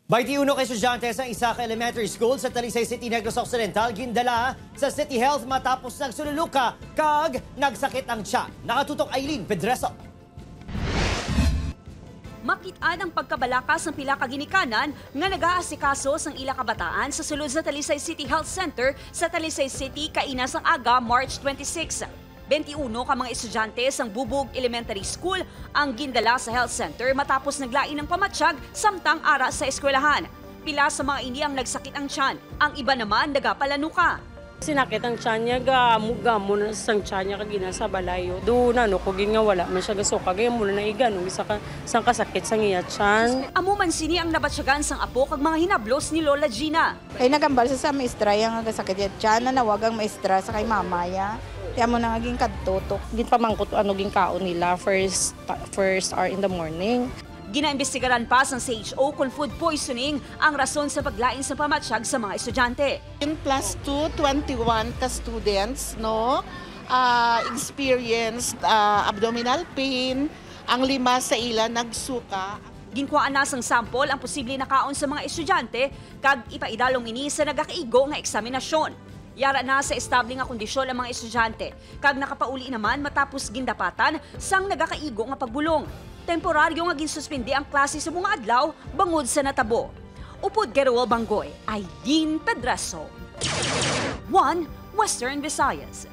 21 ka estudyante sa Isaka Elementary School sa Talisay City, Negros Occidental, gindala sa City Health matapos nagsululuka kag nagsakit ang tiyan. Nakatutok Aileen Pedreso. Makitaan ang pagkabalakas ng pila ka ginikanan nga nag-aasikaso sang ila kabataan sa sulod sa Talisay City Health Center sa Talisay City kainas ang aga March 26. 21 ka mga estudyante sang Bubog Elementary School ang gindala sa health center matapos naglain ng pamatsyag samtang ara sa eskwelahan. Pila sa mga ini ang nagsakit ang tiyan, ang iba naman nagapalanuka. Sinakit ang tiyan niya, gamo na sang tiyan niya kagina sa balayo. Doon kugin nga wala man siya gasuka, kaya muna na iganong isa ka sang kasakit sang iya tiyan. Amo man sini ang nabatsyagan sang apo kag mga hinablos ni Lola Gina. Kay nagambal sa maestra yang nagasakit ya tiyan na nawagang maestra sa kay mamaya. Kaya mo na naging kadtutok. Gin pamangkot ging kaon nila first hour in the morning. Ginaimbestigaran pa sa CHO kung food poisoning ang rason sa paglain sa pamatsyag sa mga estudyante. In plus 2, 21 ka students, no? Experienced abdominal pain, ang 5 sa ila nagsuka. Ginkuhaan na sang sample ang posible nakaon sa mga estudyante kag ipaidalong ini sa nagakaigo nga eksaminasyon. Yara na sa estable nga kondisyon ang mga estudyante kag nakapauli naman matapos gindapatan sang nagakaigo nga pagbulong. Temporaryo nga ginsuspindi ang klase sa mga adlaw bangod sa natabo. Upod Gerwal Banggoy, Aileen Pedreso. 1 Western Visayas.